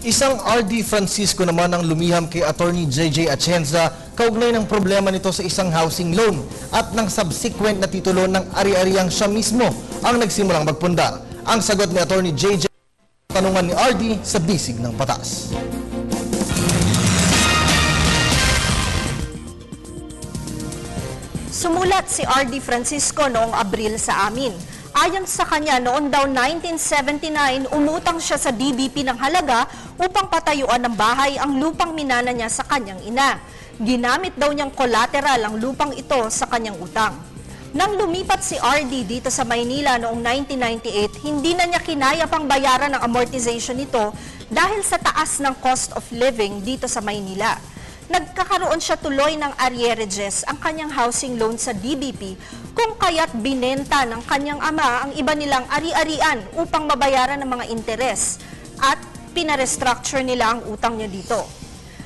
Isang RD Francisco naman ang lumiham kay Attorney JJ Atienza kaugnay ng problema nito sa isang housing loan at ng subsequent na titulo ng ari-ariang siya mismo ang nagsimulang magpundar. Ang sagot ni Attorney JJ tanungan ni RD sa bisig ng batas. Sumulat si RD Francisco noong Abril sa amin. Ayon sa kanya, noon daw 1979, umutang siya sa DBP ng halaga upang patayuan ng bahay ang lupang minana niya sa kanyang ina. Ginamit daw niyang collateral ang lupang ito sa kanyang utang. Nang lumipat si RD dito sa Maynila noong 1998, hindi na niya kinaya pang bayaran ang amortization nito dahil sa taas ng cost of living dito sa Maynila. Nagkakaroon siya tuloy ng arrearages ang kanyang housing loan sa DBP kung kaya't binenta ng kanyang ama ang iba nilang ari-arian upang mabayaran ng mga interes at pinarestructure nila ang utang niya dito.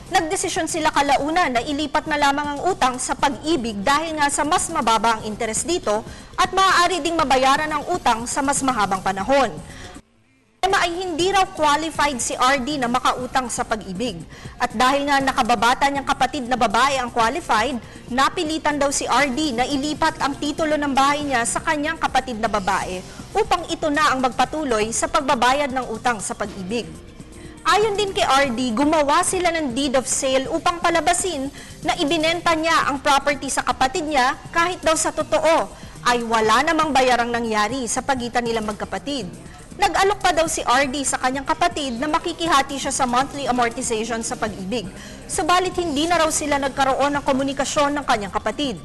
Nagdesisyon sila kalaunan na ilipat na lamang ang utang sa Pag-ibig dahil nga sa mas mababa ang interes dito at maaari ding mabayaran ang utang sa mas mahabang panahon. Ay hindi raw qualified si RD na makautang sa Pag-ibig. At dahil nga nakababata niyang kapatid na babae ang qualified, napilitan daw si RD na ilipat ang titulo ng bahay niya sa kanyang kapatid na babae upang ito na ang magpatuloy sa pagbabayad ng utang sa Pag-ibig. Ayon din kay RD, gumawa sila ng deed of sale upang palabasin na ibinenta niya ang property sa kapatid niya kahit daw sa totoo ay wala namang bayarang nangyari sa pagitan nilang magkapatid. Nag-alok pa daw si RD sa kanyang kapatid na makikihati siya sa monthly amortization sa Pag-ibig. Subalit hindi na raw sila nagkaroon ng komunikasyon ng kanyang kapatid.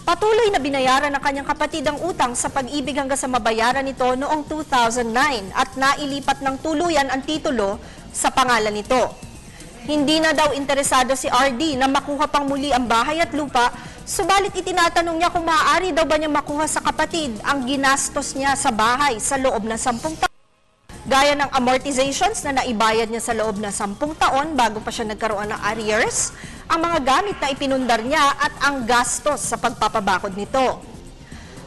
Patuloy na binayaran ng kanyang kapatid ang utang sa Pag-ibig hanggang sa mabayaran nito noong 2009 at nailipat ng tuluyan ang titulo sa pangalan nito. Hindi na daw interesado si RD na makuha pang muli ang bahay at lupa, subalit itinatanong niya kung maaari daw ba niya makuha sa kapatid ang ginastos niya sa bahay sa loob ng 10 taon. Gaya ng amortizations na naibayad niya sa loob ng 10 taon bago pa siya nagkaroon ng arrears, ang mga gamit na ipinundar niya at ang gastos sa pagpapabakod nito.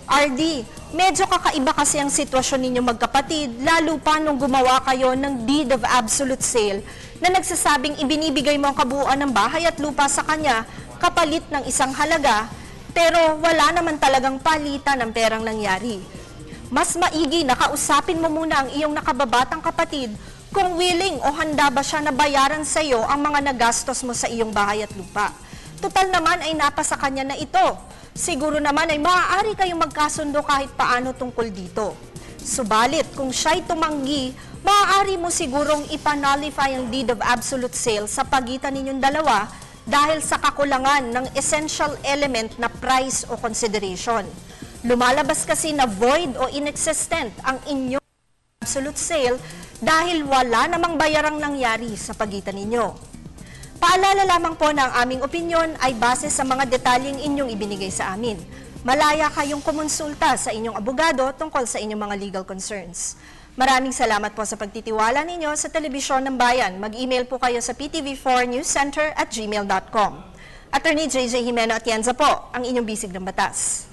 RD, medyo kakaiba kasi ang sitwasyon ninyo magkapatid, lalo pa nung gumawa kayo ng deed of absolute sale na nagsasabing ibinibigay mo ang kabuuan ng bahay at lupa sa kanya kapalit ng isang halaga, pero wala naman talagang palitan ng perang nangyari. Mas maigi na kausapin mo muna ang iyong nakababatang kapatid kung willing o handa ba siya na bayaran sa iyo ang mga nagastos mo sa iyong bahay at lupa. Tutal naman ay napasa kanya na ito. Siguro naman ay maaari kayong magkasundo kahit paano tungkol dito. Subalit, kung siya'y tumanggi, maaari mo sigurong ipanullify ang deed of absolute sale sa pagitan ninyong dalawa dahil sa kakulangan ng essential element na price o consideration. Lumalabas kasi na void o inexistent ang inyong absolute sale dahil wala namang bayarang nangyari sa pagitan ninyo. Paalala lamang po na ang aming opinyon ay base sa mga detalyeng inyong ibinigay sa amin. Malaya kayong kumonsulta sa inyong abogado tungkol sa inyong mga legal concerns. Maraming salamat po sa pagtitiwala ninyo sa Telebisyon ng Bayan. Mag-email po kayo sa ptv4newscenter@gmail.com. Attorney JJ Jimeno Atienza po, ang inyong bisig ng batas.